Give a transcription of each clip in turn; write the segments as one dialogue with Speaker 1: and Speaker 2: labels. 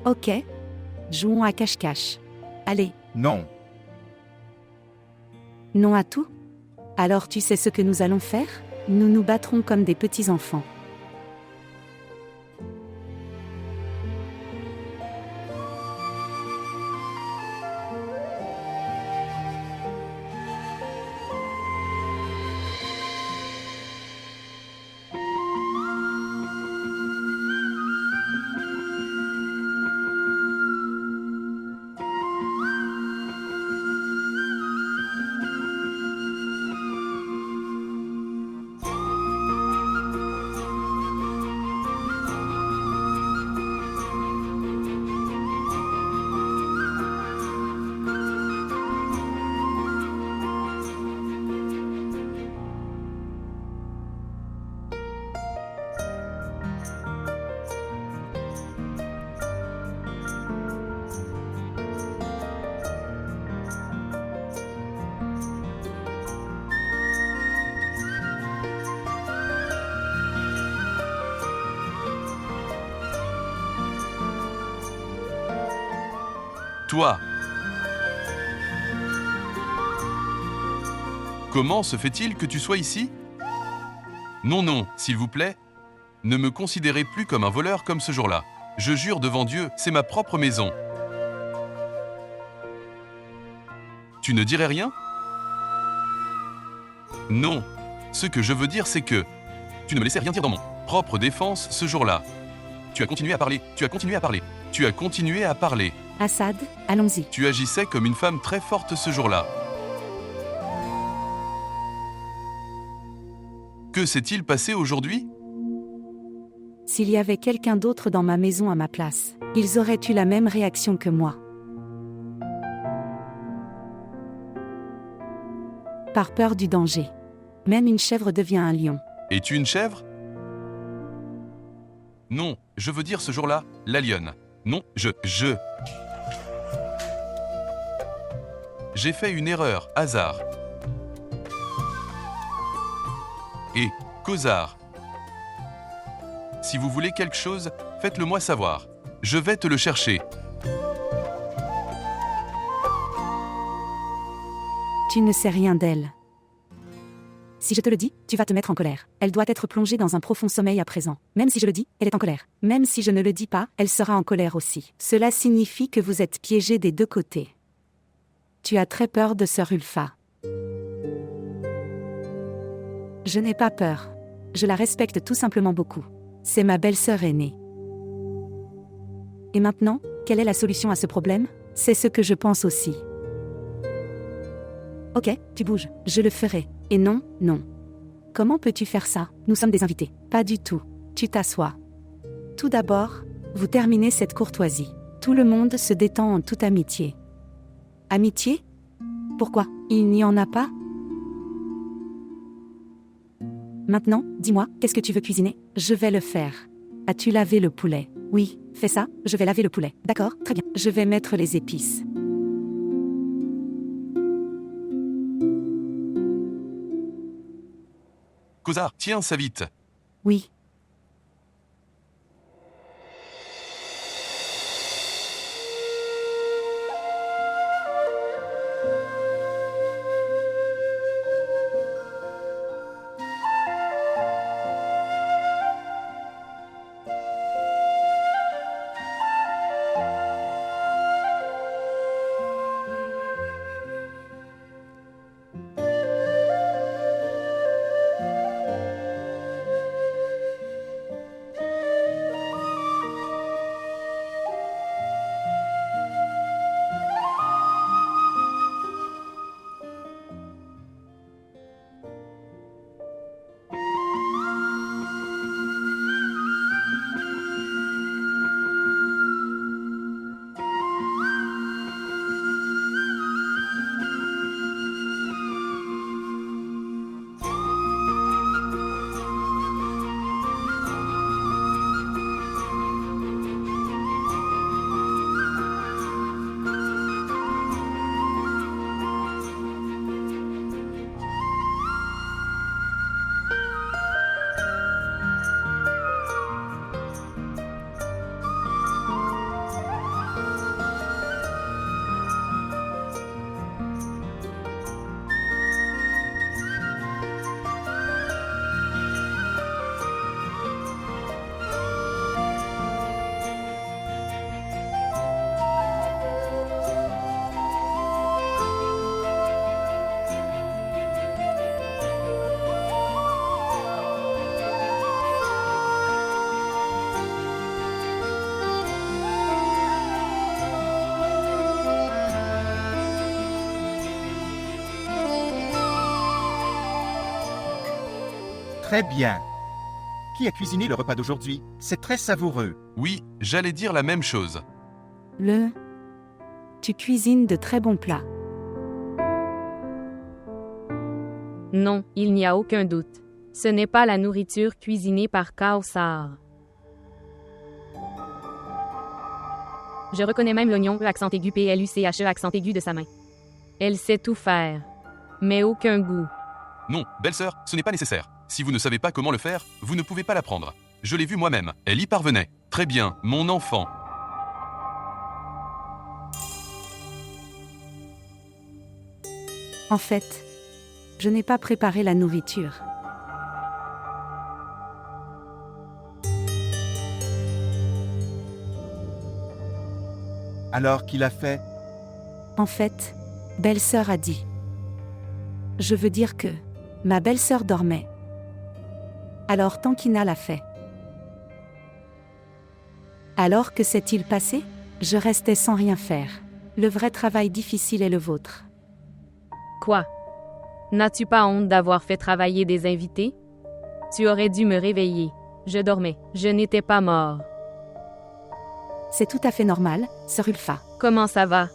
Speaker 1: Ok. Jouons à cache-cache. Allez,
Speaker 2: Non.
Speaker 1: non à tout? Alors tu sais ce que nous allons faire? Nous nous battrons comme des petits enfants.
Speaker 3: Toi. Comment se fait-il que tu sois ici? Non, non, s'il vous plaît. Ne me considérez plus comme un voleur comme ce jour-là. Je jure devant Dieu, c'est ma propre maison. Tu ne dirais rien? Non. Ce que je veux dire, c'est que tu ne me laissais rien dire dans mon propre défense ce jour-là. Tu as continué à parler, tu as continué à parler, tu as continué à parler.
Speaker 1: Assad, allons-y.
Speaker 3: Tu agissais comme une femme très forte ce jour-là. Que s'est-il passé aujourd'hui?
Speaker 1: S'il y avait quelqu'un d'autre dans ma maison à ma place, ils auraient eu la même réaction que moi. Par peur du danger. Même une chèvre devient un lion.
Speaker 3: Es-tu une chèvre? Non, je veux dire ce jour-là, la lionne. Non, J'ai fait une erreur, hasard. Et, causard. Si vous voulez quelque chose, faites-le moi savoir. Je vais te le chercher.
Speaker 1: Tu ne sais rien d'elle. Si je te le dis, tu vas te mettre en colère. Elle doit être plongée dans un profond sommeil à présent. Même si je le dis, elle est en colère. Même si je ne le dis pas, elle sera en colère aussi. Cela signifie que vous êtes piégés des deux côtés. Tu as très peur de Sœur Ulfa. Je n'ai pas peur. Je la respecte tout simplement beaucoup. C'est ma belle-sœur aînée. Et maintenant, quelle est la solution à ce problème? C'est ce que je pense aussi. Ok, tu bouges, je le ferai. Et non, non. Comment peux-tu faire ça? Nous sommes des invités. Pas du tout. Tu t'assois. Tout d'abord, vous terminez cette courtoisie. Tout le monde se détend en toute amitié. Amitié? Pourquoi? Il n'y en a pas? Maintenant, dis-moi, qu'est-ce que tu veux cuisiner? Je vais le faire. As-tu lavé le poulet? Oui, fais ça, je vais laver le poulet. D'accord, très bien. Je vais mettre les épices.
Speaker 3: Causard, tiens ça vite.
Speaker 1: Oui.
Speaker 2: Très bien. Qui a cuisiné le repas d'aujourd'hui? C'est très savoureux.
Speaker 3: Oui, j'allais dire la même chose.
Speaker 1: Tu cuisines de très bons plats.
Speaker 4: Non, il n'y a aucun doute. Ce n'est pas la nourriture cuisinée par Kaussar. Je reconnais même l'oignon accent aigu PLUCHE accent aigu de sa main. Elle sait tout faire, mais aucun goût.
Speaker 3: Non, belle-sœur, ce n'est pas nécessaire. Si vous ne savez pas comment le faire, vous ne pouvez pas l'apprendre. Je l'ai vu moi-même, elle y parvenait. Très bien, mon enfant.
Speaker 1: En fait, je n'ai pas préparé la nourriture.
Speaker 2: Alors qu'il a fait?
Speaker 1: En fait, belle-sœur a dit. Je veux dire que ma belle-sœur dormait. Alors Tankina l'a fait. Alors que s'est-il passé? Je restais sans rien faire. Le vrai travail difficile est le vôtre.
Speaker 4: Quoi? N'as-tu pas honte d'avoir fait travailler des invités? Tu aurais dû me réveiller. Je dormais. Je n'étais pas mort.
Speaker 1: C'est tout à fait normal, sœur Ulfa.
Speaker 4: Comment ça va?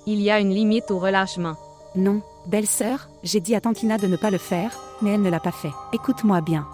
Speaker 4: Il y a une limite au relâchement.
Speaker 1: Non, belle-sœur, j'ai dit à Tankina de ne pas le faire, mais elle ne l'a pas fait. Écoute-moi bien.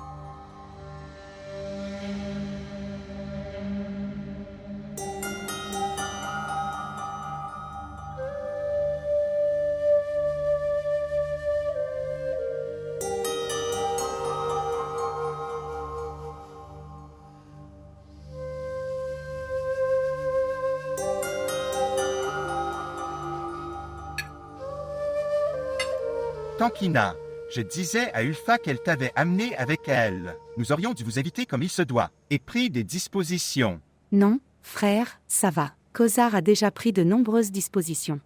Speaker 2: Tankina, je disais à Ulfa qu'elle t'avait amené avec elle. Nous aurions dû vous inviter comme il se doit, et pris des dispositions.
Speaker 1: Non, frère, ça va. Kozar a déjà pris de nombreuses dispositions.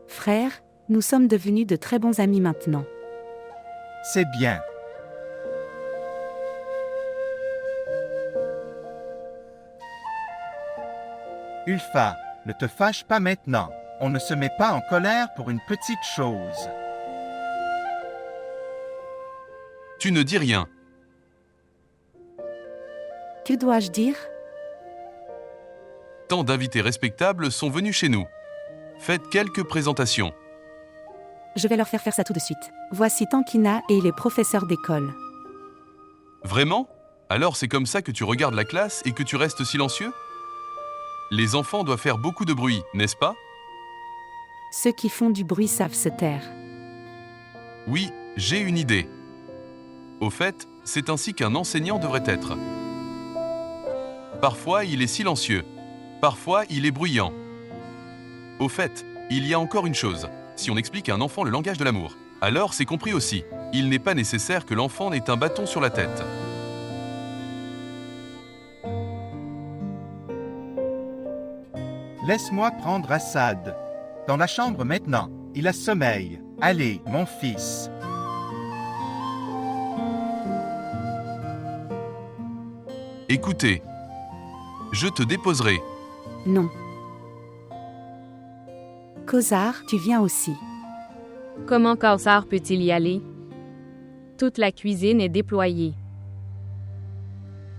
Speaker 1: Frère, nous sommes devenus de très bons amis maintenant.
Speaker 2: C'est bien. Ulfa, ne te fâche pas maintenant. On ne se met pas en colère pour une petite chose.
Speaker 3: Tu ne dis rien.
Speaker 1: Que dois-je dire?
Speaker 3: Tant d'invités respectables sont venus chez nous. Faites quelques présentations.
Speaker 1: Je vais leur faire ça tout de suite. Voici Tankina et il est professeur d'école.
Speaker 3: Vraiment? Alors c'est comme ça que tu regardes la classe et que tu restes silencieux? Les enfants doivent faire beaucoup de bruit, n'est-ce pas?
Speaker 1: Ceux qui font du bruit savent se taire.
Speaker 3: Oui, j'ai une idée. Au fait, c'est ainsi qu'un enseignant devrait être. Parfois, il est silencieux. Parfois, il est bruyant. Au fait, il y a encore une chose. Si on explique à un enfant le langage de l'amour, alors c'est compris aussi. Il n'est pas nécessaire que l'enfant ait un bâton sur la tête.
Speaker 2: Laisse-moi prendre Assad. Dans la chambre maintenant. Il a sommeil. Allez, mon fils.
Speaker 3: Écoutez, je te déposerai.
Speaker 1: Non. Kozar, tu viens aussi.
Speaker 4: Comment Kaussar peut-il y aller? Toute la cuisine est déployée.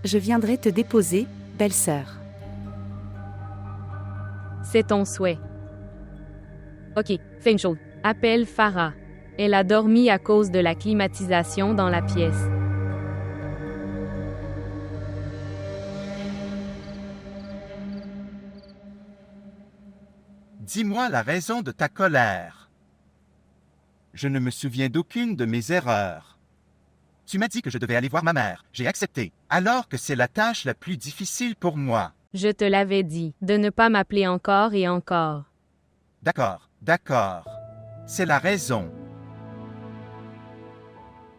Speaker 1: Je viendrai te déposer, belle-sœur.
Speaker 4: C'est ton souhait. Ok, fais une chose. Appelle Farah. Elle a dormi à cause de la climatisation dans la pièce.
Speaker 2: Dis-moi la raison de ta colère. Je ne me souviens d'aucune de mes erreurs. Tu m'as dit que je devais aller voir ma mère. J'ai accepté, alors que c'est la tâche la plus difficile pour moi.
Speaker 4: Je te l'avais dit, de ne pas m'appeler encore et encore.
Speaker 2: D'accord, d'accord. C'est la raison.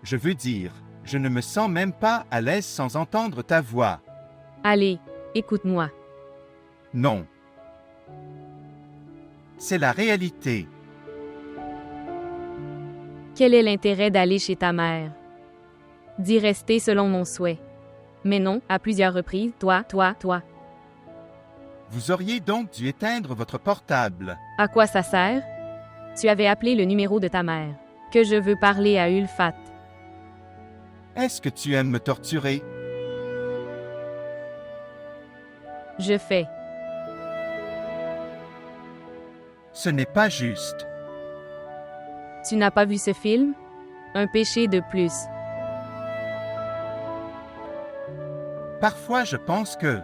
Speaker 2: Je veux dire, je ne me sens même pas à l'aise sans entendre ta voix.
Speaker 4: Allez, écoute-moi.
Speaker 2: Non. C'est la réalité.
Speaker 4: Quel est l'intérêt d'aller chez ta mère? D'y rester selon mon souhait. Mais non, à plusieurs reprises, toi.
Speaker 2: Vous auriez donc dû éteindre votre portable.
Speaker 4: À quoi ça sert? Tu avais appelé le numéro de ta mère. Que je veux parler à Ulfat.
Speaker 2: Est-ce que tu aimes me torturer?
Speaker 4: Je fais.
Speaker 2: Ce n'est pas juste.
Speaker 4: Tu n'as pas vu ce film? Un péché de plus.
Speaker 2: Parfois, je pense que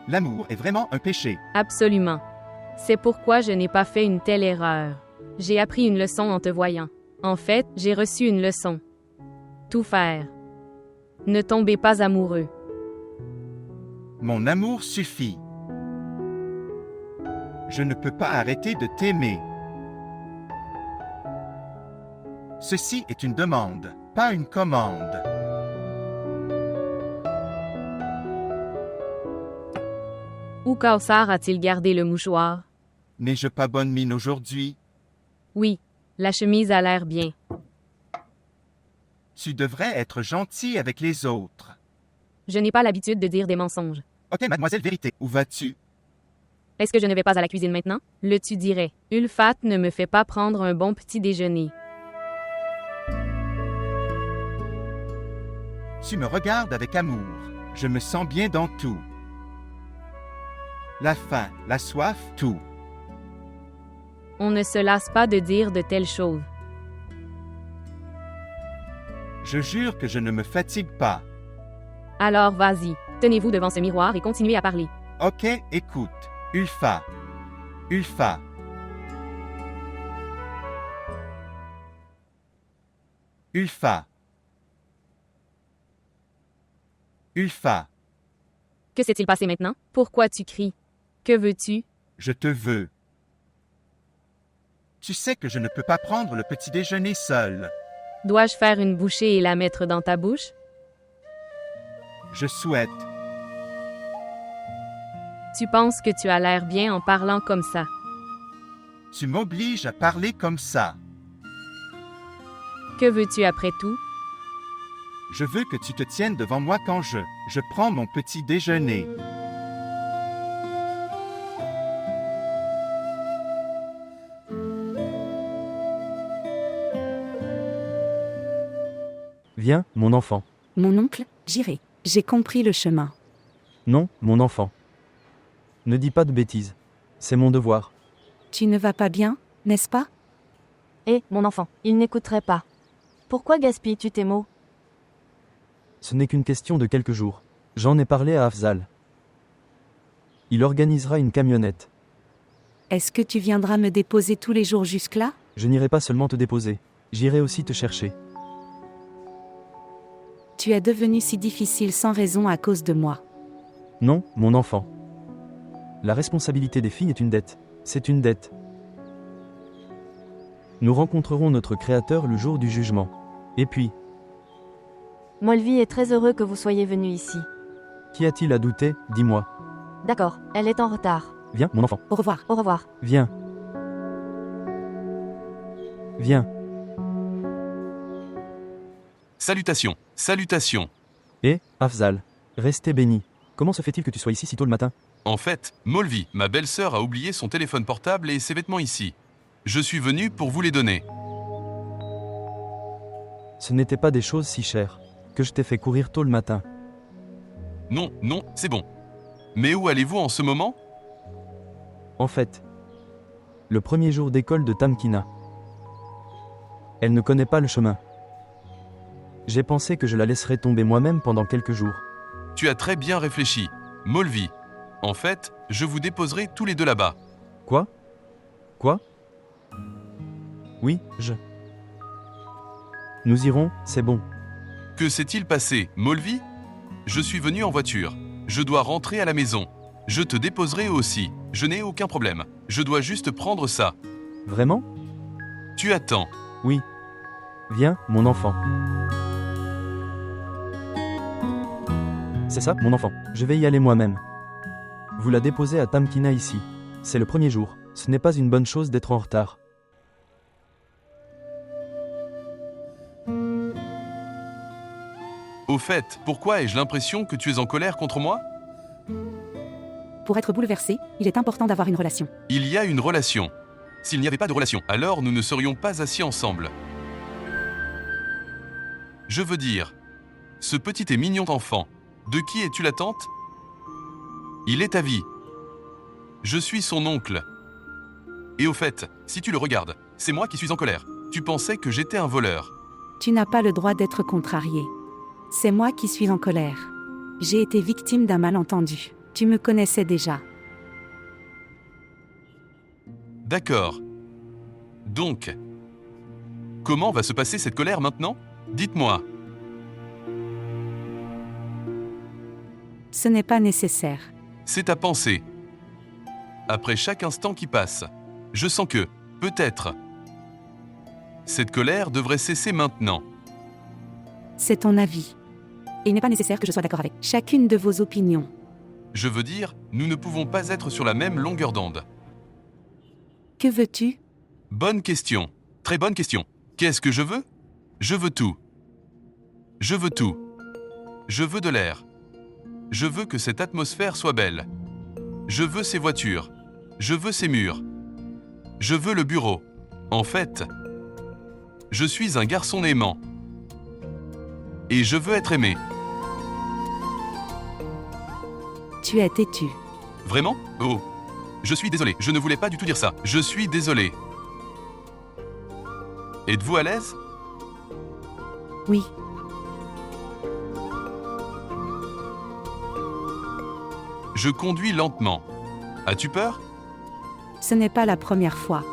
Speaker 2: l'amour est vraiment un péché.
Speaker 4: Absolument. C'est pourquoi je n'ai pas fait une telle erreur. J'ai appris une leçon en te voyant. En fait, j'ai reçu une leçon. Tout faire. Ne tombez pas amoureux.
Speaker 2: Mon amour suffit. Je ne peux pas arrêter de t'aimer. Ceci est une demande, pas une commande.
Speaker 4: Où Kaussar a-t-il gardé le mouchoir?
Speaker 2: N'ai-je pas bonne mine aujourd'hui?
Speaker 4: Oui, la chemise a l'air bien.
Speaker 2: Tu devrais être gentil avec les autres.
Speaker 4: Je n'ai pas l'habitude de dire des mensonges.
Speaker 2: Ok, mademoiselle Vérité, où vas-tu?
Speaker 4: Est-ce que je ne vais pas à la cuisine maintenant? Le tu dirais. Ulfat ne me fait pas prendre un bon petit déjeuner.
Speaker 2: Tu me regardes avec amour. Je me sens bien dans tout. La faim, la soif, tout.
Speaker 4: On ne se lasse pas de dire de telles choses.
Speaker 2: Je jure que je ne me fatigue pas.
Speaker 4: Alors vas-y, tenez-vous devant ce miroir et continuez à parler.
Speaker 2: Ok, écoute. Ulfa. Ulfa. Ulfa. Ulfa.
Speaker 4: Que s'est-il passé maintenant? Pourquoi tu cries? Que veux-tu?
Speaker 2: Je te veux. Tu sais que je ne peux pas prendre le petit déjeuner seul.
Speaker 4: Dois-je faire une bouchée et la mettre dans ta bouche?
Speaker 2: Je souhaite.
Speaker 4: Tu penses que tu as l'air bien en parlant comme ça.
Speaker 2: Tu m'obliges à parler comme ça.
Speaker 4: Que veux-tu après tout?
Speaker 2: Je veux que tu te tiennes devant moi quand je prends mon petit déjeuner.
Speaker 5: Viens, mon enfant.
Speaker 1: Mon oncle, j'irai. J'ai compris le chemin.
Speaker 5: Non, mon enfant. Ne dis pas de bêtises. C'est mon devoir.
Speaker 1: Tu ne vas pas bien, n'est-ce pas?
Speaker 6: Eh, mon enfant, il n'écouterait pas. Pourquoi gaspilles-tu tes mots?
Speaker 5: Ce n'est qu'une question de quelques jours. J'en ai parlé à Afzal. Il organisera une camionnette.
Speaker 1: Est-ce que tu viendras me déposer tous les jours jusque-là?
Speaker 5: Je n'irai pas seulement te déposer. J'irai aussi te chercher.
Speaker 1: Tu es devenu si difficile sans raison à cause de moi.
Speaker 5: Non, mon enfant. La responsabilité des filles est une dette. C'est une dette. Nous rencontrerons notre Créateur le jour du jugement. Et puis,
Speaker 6: Molvie est très heureux que vous soyez venu ici.
Speaker 5: qu'y a-t-il à douter? Dis-moi.
Speaker 6: D'accord, elle est en retard.
Speaker 5: Viens, mon enfant.
Speaker 1: Au revoir.
Speaker 6: Au revoir.
Speaker 5: Viens. Viens.
Speaker 3: Salutations, salutations.
Speaker 5: Et, Afzal, restez béni. Comment se fait-il que tu sois ici si tôt le matin?
Speaker 3: En fait, Molvie, ma belle-sœur, a oublié son téléphone portable et ses vêtements ici. Je suis venu pour vous les donner.
Speaker 5: Ce n'étaient pas des choses si chères que je t'ai fait courir tôt le matin.
Speaker 3: Non, non, c'est bon. Mais où allez-vous en ce moment?
Speaker 5: En fait, le premier jour d'école de Tamkina. Elle ne connaît pas le chemin. J'ai pensé que je la laisserais tomber moi-même pendant quelques jours.
Speaker 3: Tu as très bien réfléchi. Molvie. En fait, je vous déposerai tous les deux là-bas.
Speaker 5: Quoi? Quoi? Oui, Nous irons, c'est bon.
Speaker 3: Que s'est-il passé, Molvie? Je suis venu en voiture. Je dois rentrer à la maison. Je te déposerai aussi. Je n'ai aucun problème. Je dois juste prendre ça.
Speaker 5: Vraiment?
Speaker 3: Tu attends.
Speaker 5: Oui. Viens, mon enfant. C'est ça, mon enfant. Je vais y aller moi-même. Vous la déposez à Tamkina ici. C'est le premier jour. Ce n'est pas une bonne chose d'être en retard.
Speaker 3: Au fait, pourquoi ai-je l'impression que tu es en colère contre moi?
Speaker 1: Pour être bouleversé, il est important d'avoir une relation.
Speaker 3: Il y a une relation. S'il n'y avait pas de relation, alors nous ne serions pas assis ensemble. Je veux dire, Ce petit et mignon enfant, de qui es-tu la tante? Il est ta vie. Je suis son oncle. Et au fait, si tu le regardes, c'est moi qui suis en colère. Tu pensais que j'étais un voleur.
Speaker 1: Tu n'as pas le droit d'être contrarié. C'est moi qui suis en colère. J'ai été victime d'un malentendu. Tu me connaissais déjà.
Speaker 3: D'accord. Donc, comment va se passer cette colère maintenant? Dites-moi.
Speaker 1: Ce n'est pas nécessaire.
Speaker 3: C'est ta pensée. Après chaque instant qui passe, je sens que, peut-être, cette colère devrait cesser maintenant.
Speaker 1: C'est ton avis. Et il n'est pas nécessaire que je sois d'accord avec chacune de vos opinions.
Speaker 3: Je veux dire, nous ne pouvons pas être sur la même longueur d'onde.
Speaker 1: Que veux-tu?
Speaker 3: Bonne question. Très bonne question. Qu'est-ce que je veux? Je veux tout. Je veux tout. Je veux de l'air. Je veux que cette atmosphère soit belle. Je veux ces voitures. Je veux ces murs. Je veux le bureau. En fait, je suis un garçon aimant. Et je veux être aimé.
Speaker 1: Tu es têtu.
Speaker 3: Vraiment? Oh. Je suis désolé, je ne voulais pas du tout dire ça. Je suis désolé. Êtes-vous à l'aise?
Speaker 1: Oui.
Speaker 3: Je conduis lentement. As-tu peur?
Speaker 1: Ce n'est pas la première fois.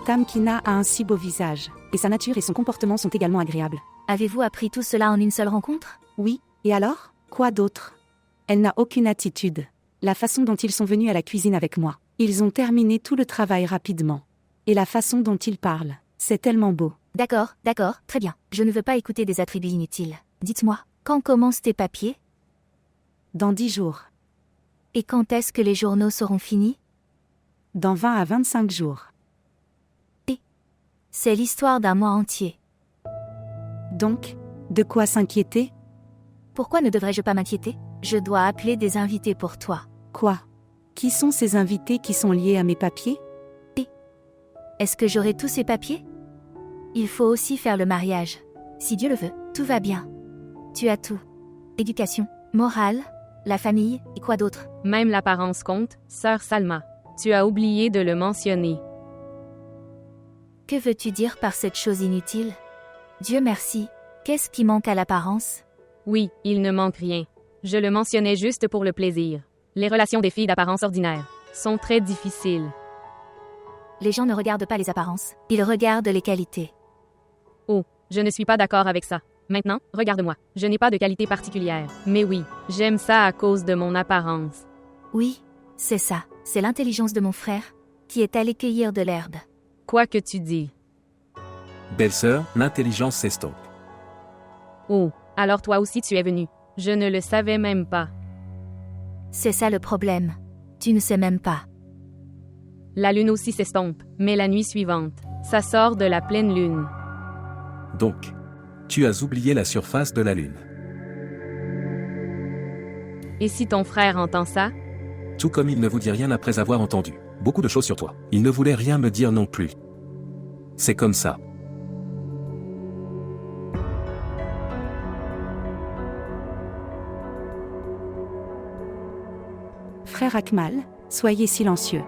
Speaker 1: Tamkina a un si beau visage, et sa nature et son comportement sont également agréables.
Speaker 6: Avez-vous appris tout cela en une seule rencontre?
Speaker 1: Oui, et alors? Quoi d'autre? Elle n'a aucune attitude. La façon dont ils sont venus à la cuisine avec moi. Ils ont terminé tout le travail rapidement. Et la façon dont ils parlent, c'est tellement beau.
Speaker 6: D'accord, très bien. Je ne veux pas écouter des attributs inutiles. Dites-moi, quand commencent tes papiers?
Speaker 1: Dans 10 jours.
Speaker 6: Et quand est-ce que les journaux seront finis?
Speaker 1: Dans 20 à 25 jours.
Speaker 6: C'est l'histoire d'un mois entier.
Speaker 1: Donc, de quoi s'inquiéter?
Speaker 6: Pourquoi ne devrais-je pas m'inquiéter? Je dois appeler des invités pour toi.
Speaker 1: Quoi? Qui sont ces invités qui sont liés à mes papiers?
Speaker 6: Est-ce que j'aurai tous ces papiers? Il faut aussi faire le mariage. Si Dieu le veut, tout va bien. Tu as tout. Éducation, morale, la famille, et quoi d'autre?
Speaker 4: Même l'apparence compte, sœur Salma. Tu as oublié de le mentionner.
Speaker 6: Que veux-tu dire par cette chose inutile? Dieu merci. Qu'est-ce qui manque à l'apparence?
Speaker 4: Oui, il ne manque rien. Je le mentionnais juste pour le plaisir. Les relations des filles d'apparence ordinaire sont très difficiles.
Speaker 6: Les gens ne regardent pas les apparences, ils regardent les qualités.
Speaker 4: Oh, je ne suis pas d'accord avec ça. Maintenant, regarde-moi. Je n'ai pas de qualité particulière. Mais oui, j'aime ça à cause de mon apparence.
Speaker 6: Oui, c'est ça. C'est l'intelligence de mon frère, qui est allé cueillir de l'herbe.
Speaker 4: Quoi que tu dis.
Speaker 7: Belle-sœur, l'intelligence s'estompe.
Speaker 4: Oh, alors toi aussi tu es venu. Je ne le savais même pas.
Speaker 6: C'est ça le problème. Tu ne sais même pas.
Speaker 4: La lune aussi s'estompe, mais la nuit suivante, ça sort de la pleine lune.
Speaker 7: Donc, tu as oublié la surface de la Lune.
Speaker 4: Et si ton frère entend ça?
Speaker 7: Tout comme il ne vous dit rien après avoir entendu beaucoup de choses sur toi. Il ne voulait rien me dire non plus. C'est comme ça.
Speaker 1: Frère Akmal, soyez silencieux.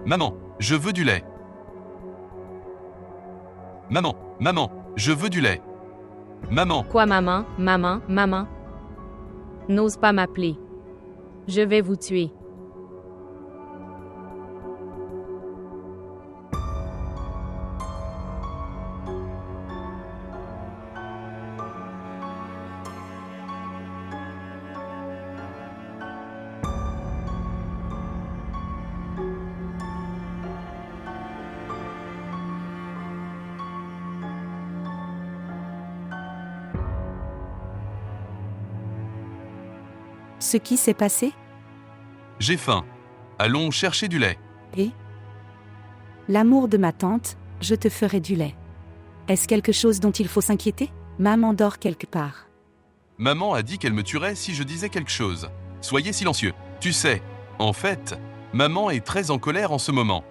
Speaker 3: Maman, je veux du lait. Maman, je veux du lait. Maman,
Speaker 4: Quoi maman? N'ose pas m'appeler. Je vais vous tuer.
Speaker 1: Ce qui s'est passé?
Speaker 3: J'ai faim. Allons chercher du lait.
Speaker 1: Et? L'amour de ma tante, je te ferai du lait. Est-ce quelque chose dont il faut s'inquiéter? Maman dort quelque part.
Speaker 3: Maman a dit qu'elle me tuerait si je disais quelque chose. Soyez silencieux. Tu sais, en fait, maman est très en colère en ce moment.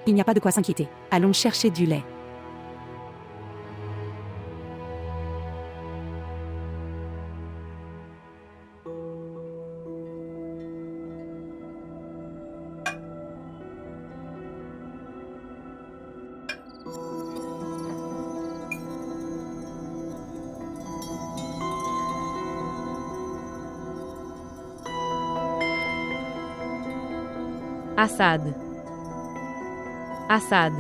Speaker 1: Il n'y a pas de quoi s'inquiéter. Allons chercher du lait.
Speaker 4: Assad. Assad.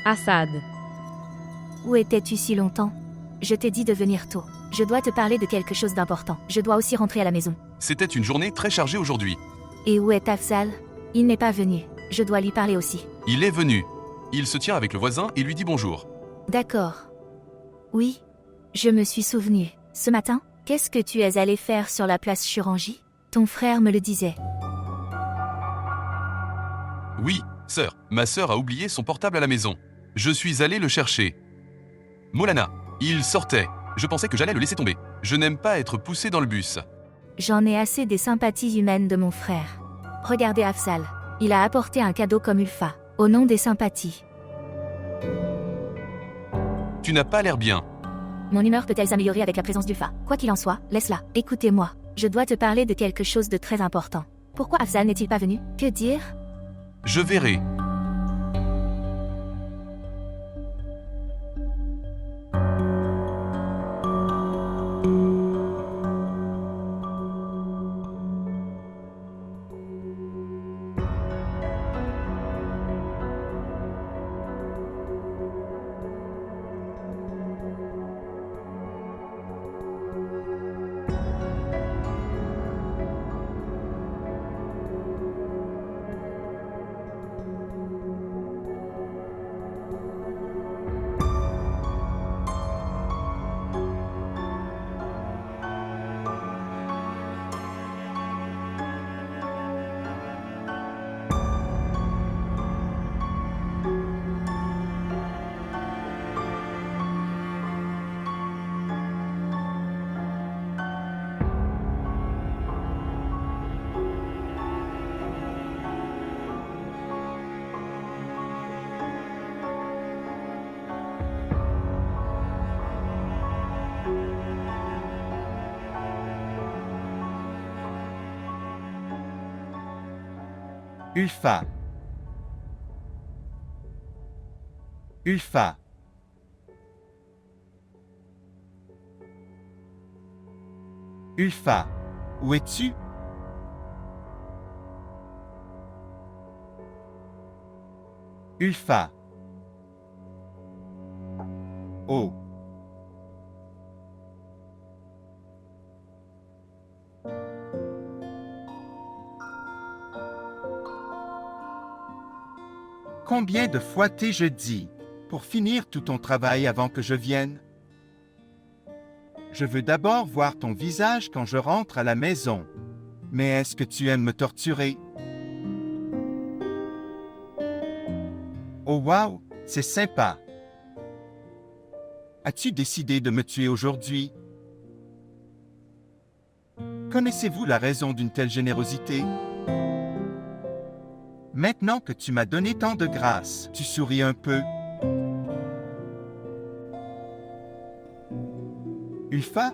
Speaker 4: Assad.
Speaker 6: Où étais-tu si longtemps? Je t'ai dit de venir tôt. Je dois te parler de quelque chose d'important. Je dois aussi rentrer à la maison.
Speaker 3: C'était une journée très chargée aujourd'hui.
Speaker 6: Et où est Afzal? Il n'est pas venu. Je dois lui parler aussi.
Speaker 3: Il est venu. Il se tient avec le voisin et lui dit bonjour.
Speaker 6: D'accord. Oui, je me suis souvenu. Ce matin, qu'est-ce que tu es allé faire sur la place Churangi? Ton frère me le disait.
Speaker 3: Oui, sœur, ma sœur a oublié son portable à la maison. Je suis allé le chercher. Molana, il sortait. Je pensais que j'allais le laisser tomber. Je n'aime pas être poussé dans le bus.
Speaker 6: J'en ai assez des sympathies humaines de mon frère. Regardez Afzal. Il a apporté un cadeau comme Ulfa, au nom des sympathies.
Speaker 3: Tu n'as pas l'air bien.
Speaker 6: Mon humeur peut-elle s'améliorer avec la présence d'Ulfa? Quoi qu'il en soit, laisse-la. Écoutez-moi. Je dois te parler de quelque chose de très important. Pourquoi Afzal n'est-il pas venu? Que dire?
Speaker 3: Je verrai.
Speaker 2: Ulfa. Ulfa. Ulfa, où es-tu? Ulfa. Oh. Combien de fois t'ai-je dit, pour finir tout ton travail avant que je vienne? Je veux d'abord voir ton visage quand je rentre à la maison. Mais est-ce que tu aimes me torturer? Oh wow, c'est sympa. As-tu décidé de me tuer aujourd'hui? Connaissez-vous la raison d'une telle générosité? Maintenant que tu m'as donné tant de grâce, tu souris un peu. Ulfa?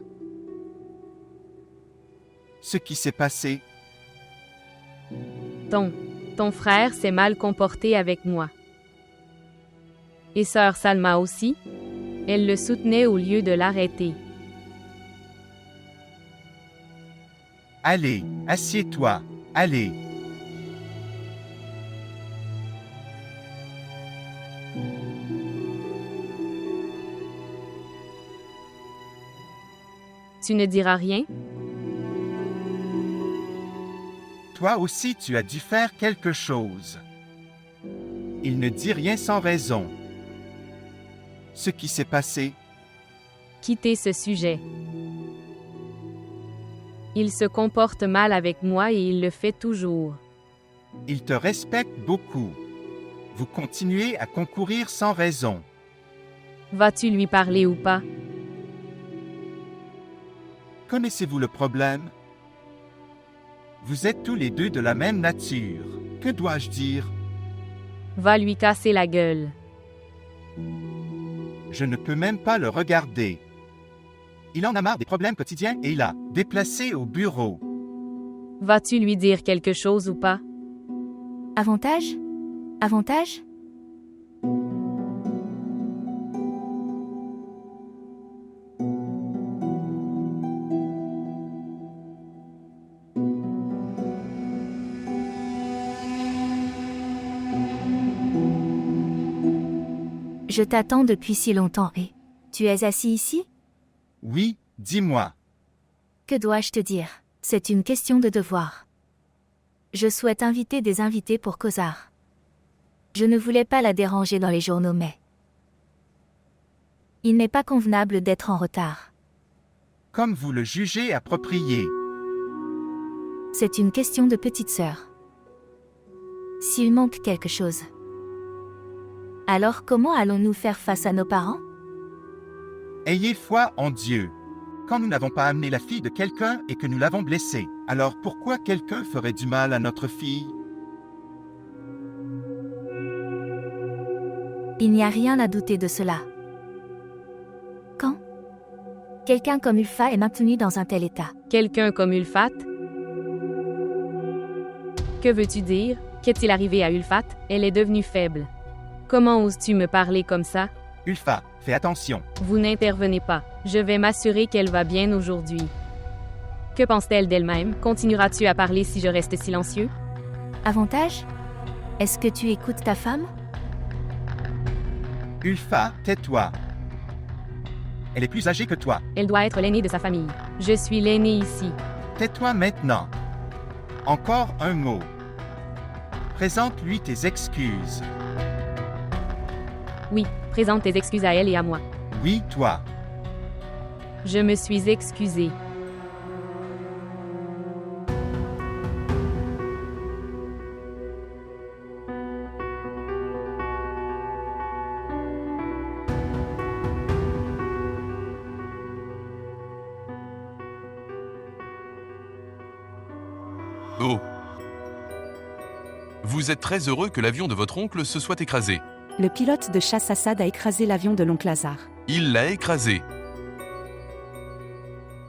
Speaker 2: Ce qui s'est passé?
Speaker 4: Ton frère s'est mal comporté avec moi. Et sœur Salma aussi? Elle le soutenait au lieu de l'arrêter.
Speaker 2: Allez, assieds-toi, allez.
Speaker 4: Tu ne diras rien?
Speaker 2: Toi aussi tu as dû faire quelque chose. Il ne dit rien sans raison. Ce qui s'est passé?
Speaker 4: Quittez ce sujet. Il se comporte mal avec moi et il le fait toujours.
Speaker 2: Il te respecte beaucoup. Vous continuez à concourir sans raison.
Speaker 4: Vas-tu lui parler ou pas?
Speaker 2: Connaissez-vous le problème? Vous êtes tous les deux de la même nature. Que dois-je dire?
Speaker 4: Va lui casser la gueule.
Speaker 2: Je ne peux même pas le regarder. Il en a marre des problèmes quotidiens et il a déplacé au bureau.
Speaker 4: Vas-tu lui dire quelque chose ou pas?
Speaker 6: Avantage? Avantage? Je t'attends depuis si longtemps et tu es assis ici?
Speaker 2: Oui, dis-moi.
Speaker 6: Que dois-je te dire? C'est une question de devoir. Je souhaite inviter des invités pour Cosar. Je ne voulais pas la déranger dans les journaux mais... Il n'est pas convenable d'être en retard.
Speaker 2: Comme vous le jugez approprié.
Speaker 6: C'est une question de petite sœur. S'il manque quelque chose. Alors comment allons-nous faire face à nos parents?
Speaker 2: Ayez foi en Dieu. Quand nous n'avons pas amené la fille de quelqu'un et que nous l'avons blessée, alors pourquoi quelqu'un ferait du mal à notre fille?
Speaker 6: Il n'y a rien à douter de cela. Quand quelqu'un comme Ulfa est maintenu dans un tel état.
Speaker 4: Quelqu'un comme Ulfat? Que veux-tu dire? Qu'est-il arrivé à Ulfat? Elle est devenue faible. Comment oses-tu me parler comme ça?
Speaker 2: Ulfa, fais attention.
Speaker 4: Vous n'intervenez pas. Je vais m'assurer qu'elle va bien aujourd'hui. Que pense-t-elle d'elle-même? Continueras-tu à parler si je reste silencieux?
Speaker 6: Avantage? Est-ce que tu écoutes ta femme?
Speaker 2: Ulfa, tais-toi. Elle est plus âgée que toi.
Speaker 4: Elle doit être l'aînée de sa famille. Je suis l'aînée ici.
Speaker 2: Tais-toi maintenant. Encore un mot. Présente-lui tes excuses.
Speaker 4: Oui, présente tes excuses à elle et à moi.
Speaker 2: Oui, toi.
Speaker 4: Je me suis excusée.
Speaker 3: Oh. Vous êtes très heureux que l'avion de votre oncle se soit écrasé.
Speaker 1: Le pilote de chasse Assad a écrasé l'avion de l'oncle Hazar.
Speaker 3: Il l'a écrasé.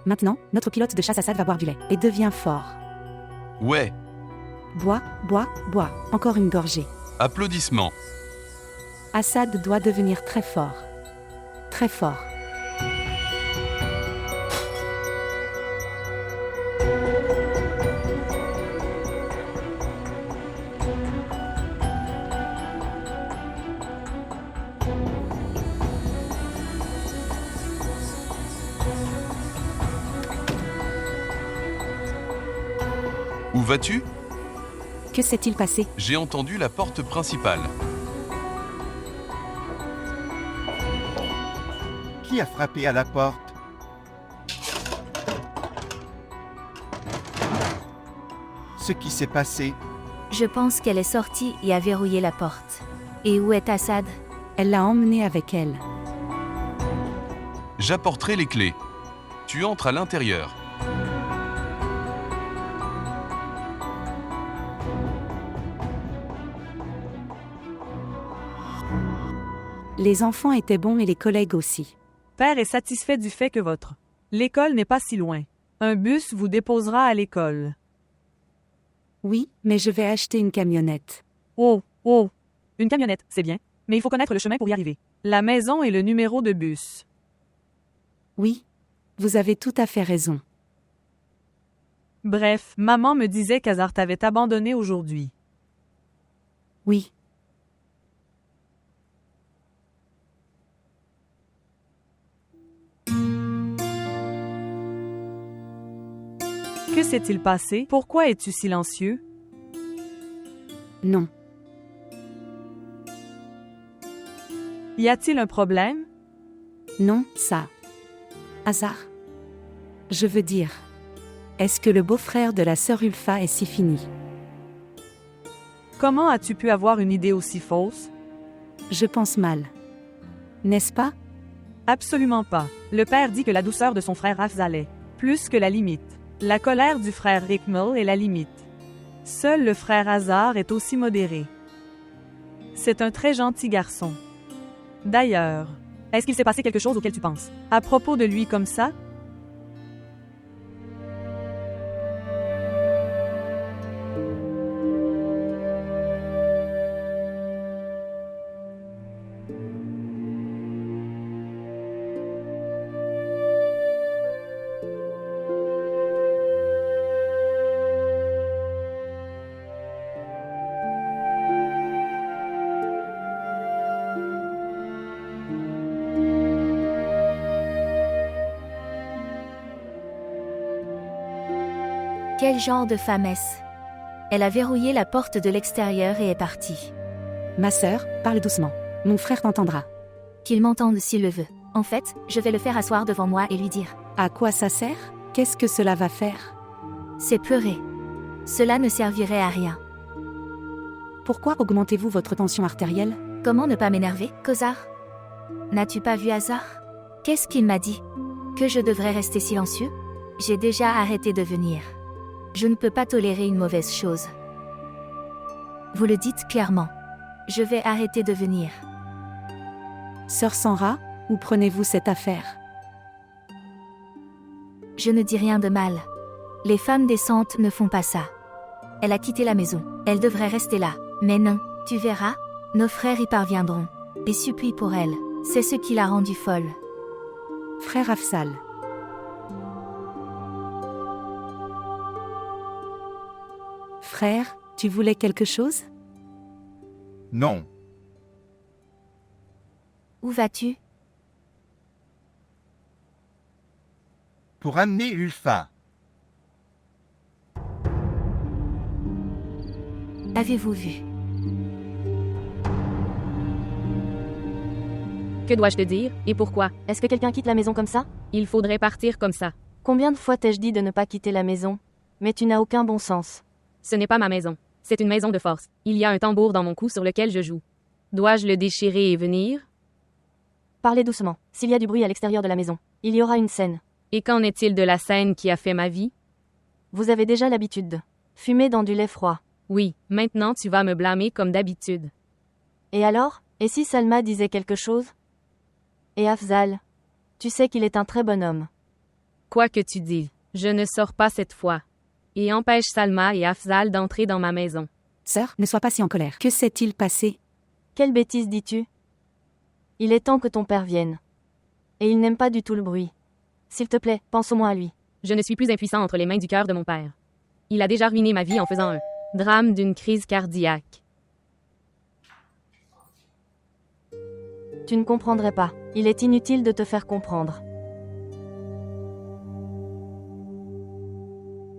Speaker 1: Maintenant, notre pilote de chasse Assad va boire du lait et devient fort.
Speaker 3: Ouais.
Speaker 1: Bois, bois, bois. Encore une gorgée.
Speaker 3: Applaudissements.
Speaker 1: Assad doit devenir très fort. Très fort.
Speaker 3: Où vas-tu?
Speaker 1: Que s'est-il passé?
Speaker 3: J'ai entendu la porte principale.
Speaker 2: Qui a frappé à la porte? Ce qui s'est passé?
Speaker 6: Je pense qu'elle est sortie et a verrouillé la porte. Et où est Assad?
Speaker 1: Elle l'a emmené avec elle.
Speaker 3: J'apporterai les clés. Tu entres à l'intérieur.
Speaker 1: Les enfants étaient bons et les collègues aussi.
Speaker 8: Père est satisfait du fait que votre l'école n'est pas si loin. Un bus vous déposera à l'école.
Speaker 1: Oui, mais je vais acheter une camionnette.
Speaker 8: Oh, oh. Une camionnette, c'est bien. Mais il faut connaître le chemin pour y arriver. La maison et le numéro de bus.
Speaker 1: Oui, vous avez tout à fait raison.
Speaker 8: Bref, maman me disait qu'Hazar t'avait abandonné aujourd'hui.
Speaker 1: Oui.
Speaker 8: Que s'est-il passé? Pourquoi es-tu silencieux?
Speaker 1: Non.
Speaker 8: Y a-t-il un problème?
Speaker 1: Non, ça. hasard? Je veux dire, est-ce que le beau-frère de la sœur Ulfa est si fini?
Speaker 8: Comment as-tu pu avoir une idée aussi fausse?
Speaker 1: Je pense mal. N'est-ce pas?
Speaker 8: Absolument pas. Le père dit que la douceur de son frère Afzal est plus que la limite. La colère du frère Rikmel est la limite. Seul le frère Hazar est aussi modéré. C'est un très gentil garçon. D'ailleurs, est-ce qu'il s'est passé quelque chose auquel tu penses? À propos de lui comme ça?
Speaker 6: Quel genre de femme est-ce? Elle a verrouillé la porte de l'extérieur et est partie.
Speaker 1: Ma sœur, parle doucement. Mon frère t'entendra.
Speaker 6: Qu'il m'entende s'il le veut. En fait, je vais le faire asseoir devant moi et lui dire.
Speaker 1: À quoi ça sert? Qu'est-ce que cela va faire?
Speaker 6: C'est pleurer. Cela ne servirait à rien.
Speaker 1: Pourquoi augmentez-vous votre tension artérielle?
Speaker 6: Comment ne pas m'énerver, Kozar? N'as-tu pas vu Hazar? Qu'est-ce qu'il m'a dit? Que je devrais rester silencieux? J'ai déjà arrêté de venir. Je ne peux pas tolérer une mauvaise chose. Vous le dites clairement. Je vais arrêter de venir.
Speaker 1: Sœur Sanra, où prenez-vous cette affaire?
Speaker 6: Je ne dis rien de mal. Les femmes décentes ne font pas ça. Elle a quitté la maison. Elle devrait rester là. Mais non, tu verras, nos frères y parviendront. Et supplie pour elle. C'est ce qui l'a rendue folle.
Speaker 1: Frère Afzal. Frère, tu voulais quelque chose?
Speaker 2: Non.
Speaker 6: Où vas-tu?
Speaker 2: Pour amener Ulfa.
Speaker 6: Avez-vous vu?
Speaker 4: Que dois-je te dire, et pourquoi?
Speaker 9: Est-ce que quelqu'un quitte la maison comme ça?
Speaker 4: Il faudrait partir comme ça.
Speaker 9: Combien de fois t'ai-je dit de ne pas quitter la maison? Mais tu n'as aucun bon sens.
Speaker 4: Ce n'est pas ma maison. C'est une maison de force. Il y a un tambour dans mon cou sur lequel je joue. Dois-je le déchirer et venir?
Speaker 9: Parlez doucement. S'il y a du bruit à l'extérieur de la maison, il y aura une scène.
Speaker 4: Et qu'en est-il de la scène qui a fait ma vie?
Speaker 9: Vous avez déjà l'habitude de fumer dans du lait froid.
Speaker 4: Oui, maintenant tu vas me blâmer comme d'habitude.
Speaker 9: Et alors? Et si Salma disait quelque chose? Et Afzal? Tu sais qu'il est un très bon homme.
Speaker 4: Quoi que tu dises, je ne sors pas cette fois. Et empêche Salma et Afzal d'entrer dans ma maison.
Speaker 1: Sœur, ne sois pas si en colère. Que s'est-il passé?
Speaker 9: Quelle bêtise dis-tu? Il est temps que ton père vienne. Et il n'aime pas du tout le bruit. S'il te plaît, pense au moins à lui.
Speaker 4: Je ne suis plus impuissant entre les mains du cœur de mon père. Il a déjà ruiné ma vie en faisant un drame d'une crise cardiaque.
Speaker 9: Tu ne comprendrais pas. Il est inutile de te faire comprendre.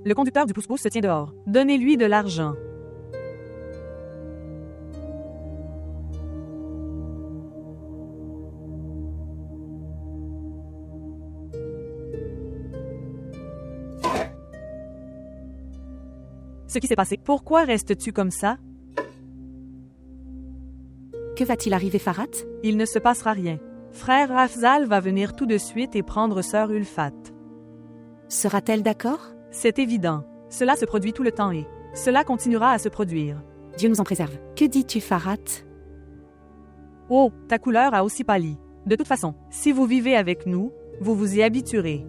Speaker 8: Le conducteur du pousse-pousse se tient dehors. Donnez-lui de l'argent. Ce qui s'est passé. Pourquoi restes-tu comme ça?
Speaker 1: Que va-t-il arriver, Farhat?
Speaker 8: Il ne se passera rien. Frère Afzal va venir tout de suite et prendre sœur Ulfat.
Speaker 1: Sera-t-elle d'accord?
Speaker 8: C'est évident. Cela se produit tout le temps et cela continuera à se produire.
Speaker 1: Dieu nous en préserve. Que dis-tu, Farhat?
Speaker 8: Oh, ta couleur a aussi pâli. De toute façon, si vous vivez avec nous, vous vous y habituerez.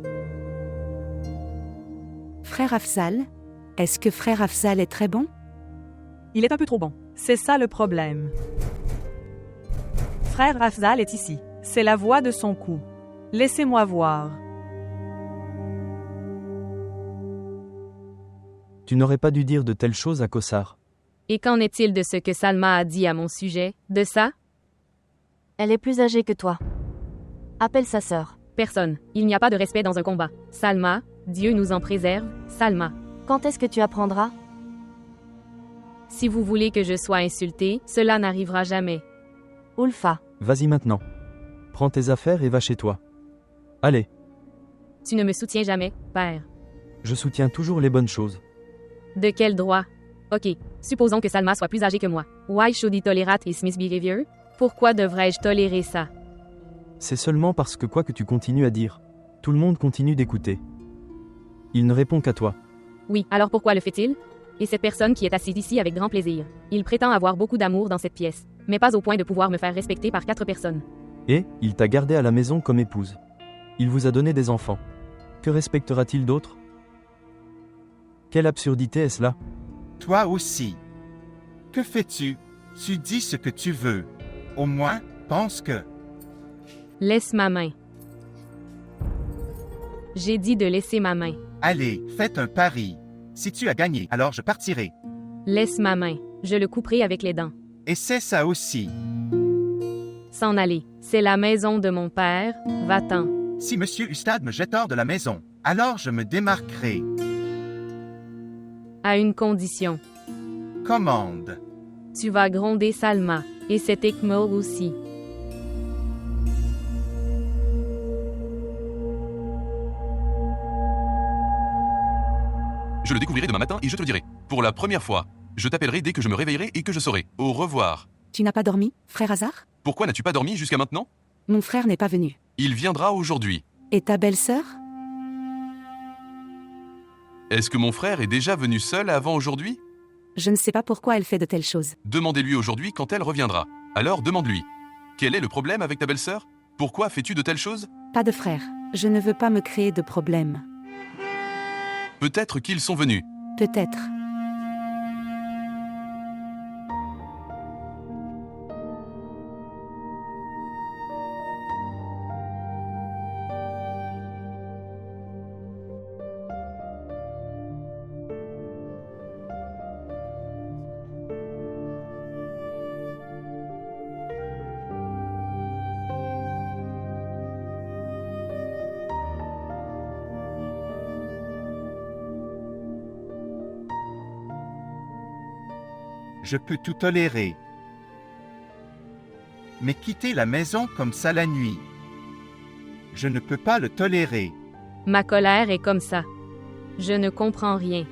Speaker 1: Frère Afzal? Est-ce que frère Afzal est très bon?
Speaker 8: Il est un peu trop bon. C'est ça le problème. Frère Afzal est ici. C'est la voix de son cou. Laissez-moi voir.
Speaker 5: Tu n'aurais pas dû dire de telles choses à Kossar.
Speaker 4: Et qu'en est-il de ce que Salma a dit à mon sujet? De ça?
Speaker 9: Elle est plus âgée que toi. Appelle sa sœur.
Speaker 4: Personne. Il n'y a pas de respect dans un combat. Salma, Dieu nous en préserve, Salma.
Speaker 9: Quand est-ce que tu apprendras?
Speaker 4: Si vous voulez que je sois insultée, cela n'arrivera jamais.
Speaker 9: Ulfa.
Speaker 5: Vas-y maintenant. Prends tes affaires et va chez toi. Allez.
Speaker 4: Tu ne me soutiens jamais, père.
Speaker 5: Je soutiens toujours les bonnes choses.
Speaker 4: De quel droit? Ok, supposons que Salma soit plus âgée que moi. Why should he tolerate his misbehavior? Pourquoi devrais-je tolérer ça?
Speaker 5: C'est seulement parce que quoi que tu continues à dire, tout le monde continue d'écouter. Il ne répond qu'à toi.
Speaker 4: Oui, alors pourquoi le fait-il? Et cette personne qui est assise ici avec grand plaisir. Il prétend avoir beaucoup d'amour dans cette pièce, mais pas au point de pouvoir me faire respecter par 4 personnes.
Speaker 5: Et, il t'a gardé à la maison comme épouse. Il vous a donné des enfants. Que respectera-t-il d'autre? Quelle absurdité est-ce là?
Speaker 2: Toi aussi. Que fais-tu? Tu dis ce que tu veux. Au moins, pense que...
Speaker 4: Laisse ma main. J'ai dit de laisser ma main.
Speaker 2: Allez, faites un pari. Si tu as gagné, alors je partirai.
Speaker 4: Laisse ma main. Je le couperai avec les dents.
Speaker 2: Et c'est ça aussi.
Speaker 4: S'en aller. C'est la maison de mon père. Va-t'en.
Speaker 2: Si Monsieur Ustad me jette hors de la maison, alors je me démarquerai.
Speaker 4: À une condition.
Speaker 2: Commande.
Speaker 4: Tu vas gronder Salma. Et cet Ekmol aussi.
Speaker 3: Je le découvrirai demain matin et je te le dirai. Pour la première fois, je t'appellerai dès que je me réveillerai et que je saurai. Au revoir.
Speaker 1: Tu n'as pas dormi, frère Hazard?
Speaker 3: Pourquoi n'as-tu pas dormi jusqu'à maintenant?
Speaker 1: Mon frère n'est pas venu.
Speaker 3: Il viendra aujourd'hui.
Speaker 1: Et ta belle-sœur?
Speaker 3: Est-ce que mon frère est déjà venu seul avant aujourd'hui?
Speaker 1: Je ne sais pas pourquoi elle fait de telles choses.
Speaker 3: Demandez-lui aujourd'hui quand elle reviendra. Alors demande-lui. Quel est le problème avec ta belle-sœur? Pourquoi fais-tu de telles choses?
Speaker 1: Pas de frère. Je ne veux pas me créer de problème.
Speaker 3: Peut-être qu'ils sont venus.
Speaker 1: Peut-être.
Speaker 2: Je peux tout tolérer. Mais quitter la maison comme ça la nuit, je ne peux pas le tolérer.
Speaker 4: Ma colère est comme ça. Je ne comprends rien.